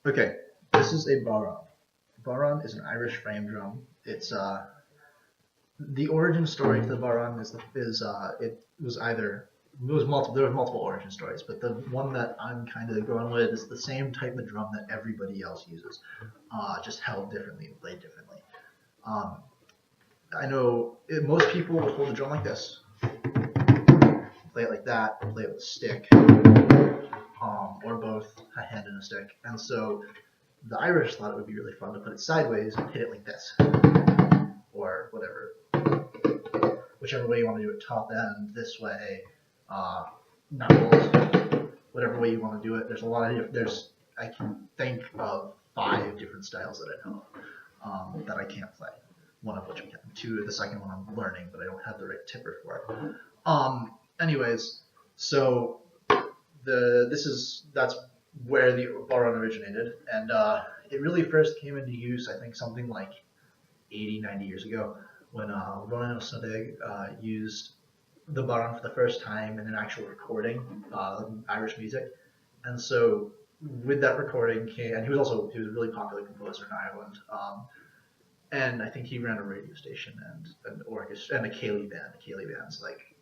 Okay, this is a Bodhran. Bodhran is an Irish frame drum. It's the origin story for the Bodhran there were multiple origin stories, but the one that I'm kind of going with is the same type of drum that everybody else uses, just held differently and played differently. I know most people would hold the drum like this, play it like that, play it with a stick, or both, a hand and a stick, and so the Irish thought it would be really fun to put it sideways and hit it like this, or whatever, whichever way you want to do it, top end, this way, knuckles, whatever way you want to do it. There's a lot of I can think of 5 different styles that I know that I can't play. One of which I can. 2, the second one I'm learning, but I don't have the right tipper for it. Anyways, so that's where the Bodhran originated, and it really first came into use, I think, something like 80, 90 years ago, when Ronan O'Snodeg used the Bodhran for the first time in an actual recording, Irish music. And so with that recording came, and he was a really popular composer in Ireland, and I think he ran a radio station and an orchestra and a Cayley band. A Cayley band's like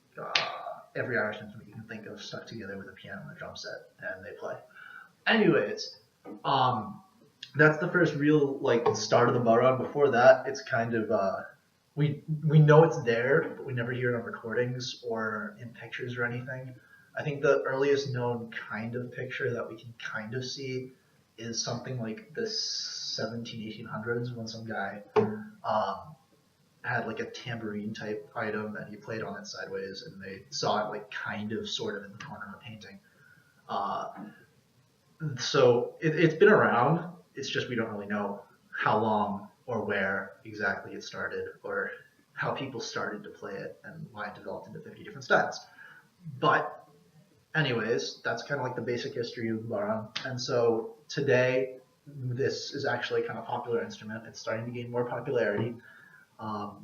every Irish instrument you can think of stuck together with a piano and a drum set, and they play. Anyways, that's the first real start of the Bodhran. Before that, it's kind of we know it's there, but we never hear it on recordings or in pictures or anything. I think the earliest known kind of picture that we can kind of see is something like the 1800s, when some guy had like a tambourine type item and he played on it sideways, and they saw it kind of sort of in the corner of a painting. So it's been around. It's just we don't really know how long or where exactly it started, or how people started to play it, and why it developed into 50 different styles. But anyways, that's kind of like the basic history of the Bodhran. And so today, this is actually kind of a popular instrument. It's starting to gain more popularity. A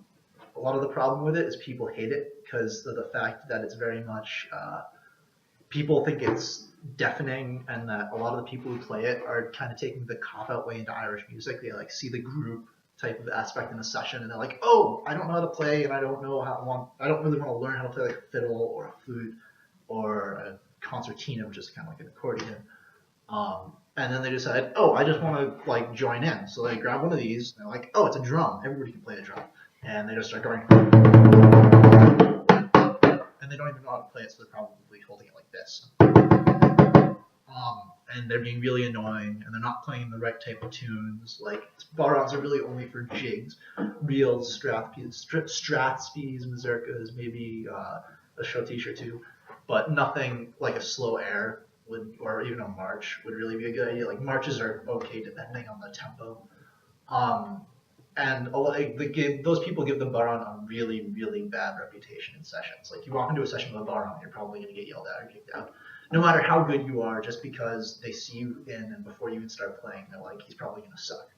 lot of the problem with it is people hate it because of the fact that it's very much, people think it's deafening, and that a lot of the people who play it are kind of taking the cop-out way into Irish music. They see the group type of aspect in a session, and they're like, oh, I don't know how to play, and I don't really want to learn how to play like a fiddle or a flute or a concertina, which is kind of like an accordion. And then they decide, oh, I just want to join in. So they grab one of these, and they're like, oh, it's a drum. Everybody can play a drum. And they just start going, and they don't even know how to play it, so they're probably holding it like this. And they're being really annoying, and they're not playing the right type of tunes. Bodhrans are really only for jigs, reels, Strathspeys, mazurkas, maybe a shotish or two, but nothing like a slow air or even a march would really be a good idea. Marches are okay depending on the tempo. And those people give the Bodhran a really, really bad reputation in sessions. You walk into a session with a Bodhran, you're probably going to get yelled at or kicked out. No matter how good you are, just because they see you in and before you even start playing, they're like, he's probably going to suck.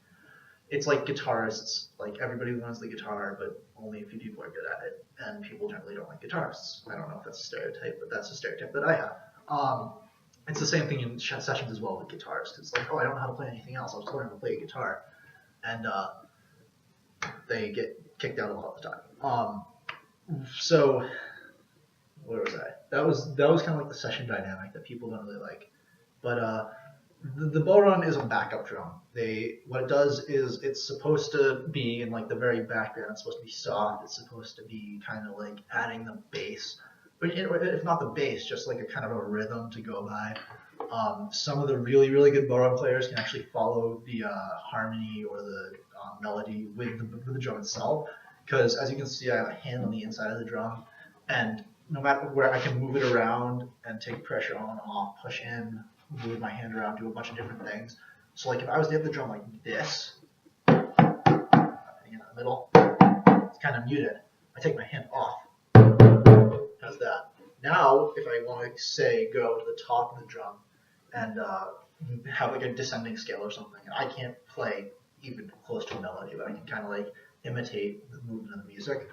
It's like guitarists. Everybody learns the guitar, but only a few people are good at it. And people generally don't like guitarists. I don't know if that's a stereotype, but that's a stereotype that I have. It's the same thing in sessions as well with guitarists. It's like, oh, I don't know how to play anything else. I was learning to play a guitar. And they get kicked out a lot of the time. So where was I? That was kind of like the session dynamic that people don't really like. But the Bodhran is a backup drum. What it does is it's supposed to be in the very background. It's supposed to be soft. It's supposed to be kind of adding the bass, but if not the bass, just a kind of a rhythm to go by. Some of the really, really good Bodhran players can actually follow the harmony or the melody with the drum itself, because as you can see, I have a hand on the inside of the drum, and no matter where I can move it around and take pressure on, off, push in, move my hand around, do a bunch of different things. So if I was to hit the drum like this, in the middle, it's kind of muted. I take my hand off. How's that? Now, if I want to say go to the top of the drum and have a descending scale or something, and I can't play even close to a melody, but I can kind of imitate the movement of the music.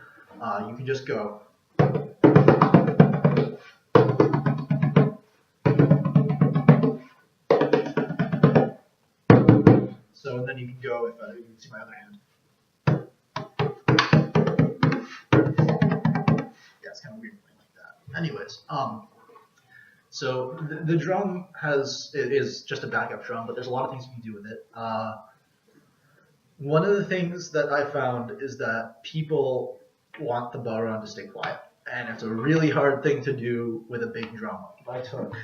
You can just go. So and then you can go if you can see my other hand. Yeah, it's kind of weird playing like that. Anyways, so the drum is just a backup drum, but there's a lot of things you can do with it. One of the things that I found is that people want the bodhran to stay quiet, and it's a really hard thing to do with a big drum. If I took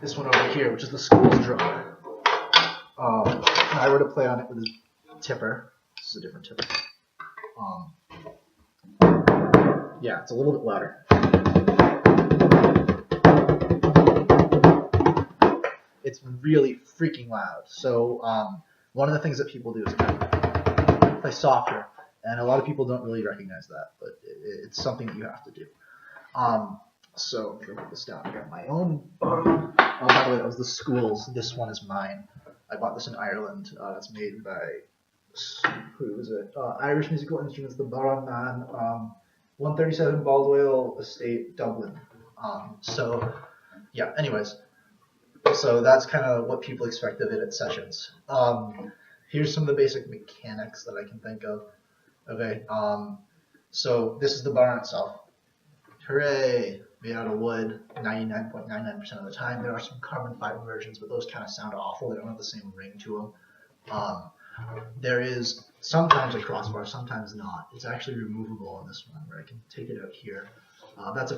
this one over here, which is the school's drum, and I were to play on it with a tipper, this is a different tipper. Yeah, it's a little bit louder. It's really freaking loud. So one of the things that people do is play softer, and a lot of people don't really recognize that, but it's something that you have to do. So I'm gonna put this down. I got my own. Oh, by the way, that was the school's. This one is mine. I bought this in Ireland. It's made by who is it? Irish Musical Instruments, the Bodhran Man, 137 Baldwell Estate, Dublin. So yeah. Anyways. So that's kind of what people expect of it at sessions. Here's some of the basic mechanics that I can think of. Okay, so this is the bodhran itself. Hooray! Made out of wood, 99.99% of the time. There are some carbon fiber versions, but those kind of sound awful. They don't have the same ring to them. There is sometimes a crossbar, sometimes not. It's actually removable on this one, where I can take it out here. That's a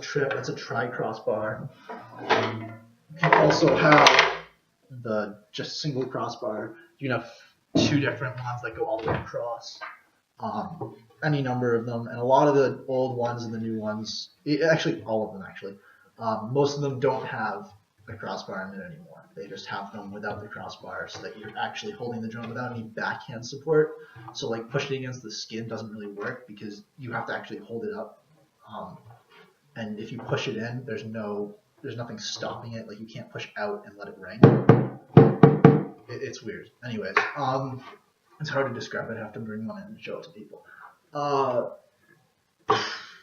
tri-crossbar. You can also have the just single crossbar. You can have two different ones that go all the way across. Any number of them, and a lot of the old ones and the new ones, actually all of them actually, most of them don't have a crossbar in it anymore. They just have them without the crossbar, so that you're actually holding the drum without any backhand support. So like pushing against the skin doesn't really work because you have to actually hold it up. And if you push it in, there's nothing stopping it. Like you can't push out and let it ring. It's weird. Anyways, it's hard to describe. I'd have to bring one in and show it to people.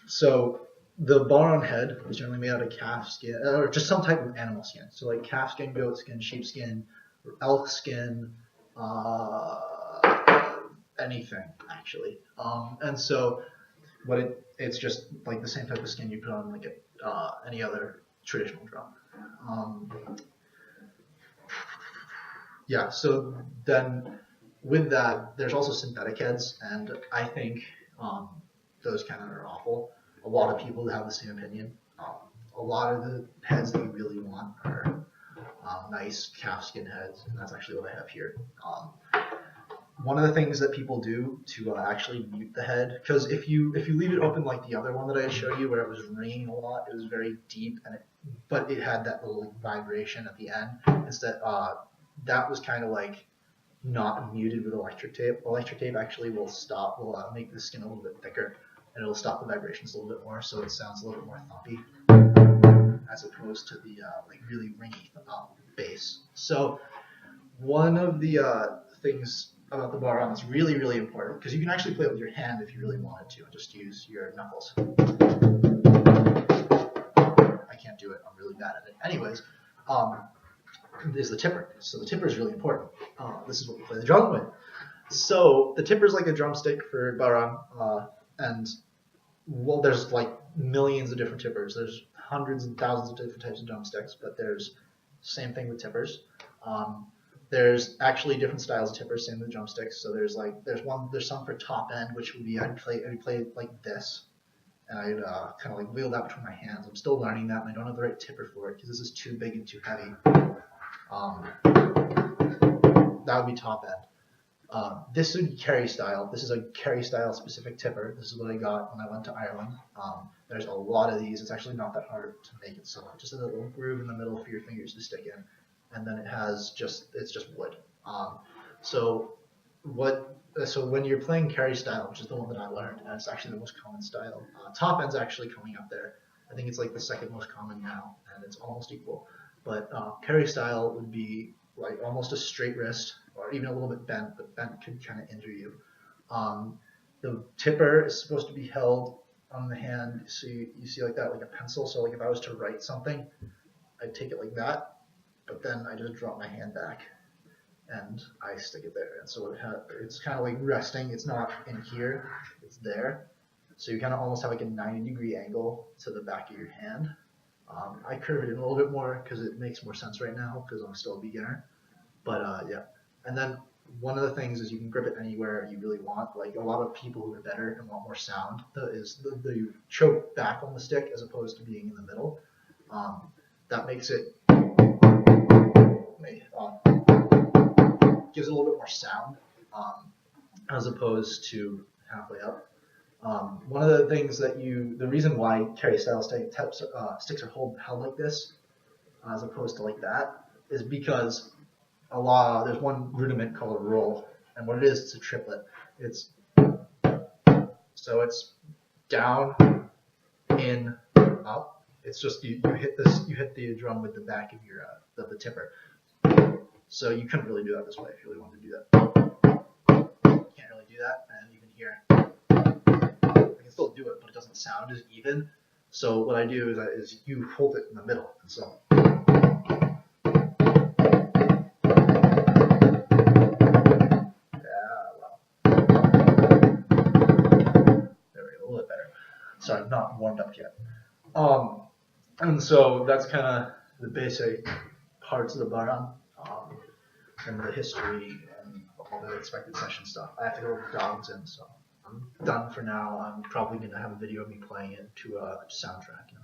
So the bodhran head is generally made out of calf skin, or just some type of animal skin. So like calf skin, goat skin, sheep skin, elk skin, anything actually. And so it's just like the same type of skin you put on like any other traditional drum. Yeah, so then with that, there's also synthetic heads, and I think those kind of are awful. A lot of people have the same opinion. A lot of the heads that you really want are nice calfskin heads, and that's actually what I have here. One of the things that people do to actually mute the head, because if you leave it open like the other one that I showed you, where it was ringing a lot, it was very deep, but it had that little vibration at the end. Instead, that was kind of like not muted with electric tape. Electric tape actually will make the skin a little bit thicker, and it'll stop the vibrations a little bit more, so it sounds a little bit more thumpy, as opposed to the like really ringy bass. So one of the things about the bodhran that's really, really important, because you can actually play it with your hand if you really wanted to, and just use your knuckles. I can't do it. I'm really bad at it. Anyways, is the tipper. So the tipper is really important. This is what we play the drum with. So the tipper is like a drumstick for bodhran, and well, there's like millions of different tippers. There's hundreds and thousands of different types of drumsticks, but there's same thing with tippers. There's actually different styles of tippers, same with drumsticks. So there's some for top end, which would be I'd play it like this, and I'd kind of like wheel that between my hands. I'm still learning that, and I don't have the right tipper for it because this is too big and too heavy. That would be top end. This would be carry style. This is a carry style specific tipper. This is what I got when I went to Ireland. There's a lot of these. It's actually not that hard to make it. So just a little groove in the middle for your fingers to stick in, and then it's just wood. So when you're playing carry style, which is the one that I learned, and it's actually the most common style. Top end's actually coming up there. I think it's like the second most common now, and it's almost equal. But carry style would be like almost a straight wrist, or even a little bit bent, but bent could kind of injure you. The tipper is supposed to be held on the hand, so you see like that, like a pencil. So like if I was to write something, I'd take it like that, but then I just drop my hand back. and I stick it there. And so it's kind of like resting. It's not in here, it's there. So you kind of almost have like a 90-degree angle to the back of your hand. I curve it in a little bit more because it makes more sense right now because I'm still a beginner. But yeah, and then one of the things is you can grip it anywhere you really want. Like a lot of people who are better and want more sound is the choke back on the stick as opposed to being in the middle. That makes it gives it a little bit more sound as opposed to halfway up. One of the things that the reason why carry style sticks are held like this as opposed to like that is because there's one rudiment called a roll, and what it is, it's a triplet. It's down, in, up. It's just you hit the drum with the back of your the tipper. So you couldn't really do that this way if you really wanted to do that. You can't really do that, and you can hear. I can still do it, but it doesn't sound as even. So what I do is you hold it in the middle, and so. So I'm not warmed up yet. And so that's kind of the basic parts of the Bodhran, and the history and all the expected session stuff. I have to go with dogs in, so I'm done for now. I'm probably going to have a video of me playing it to a soundtrack.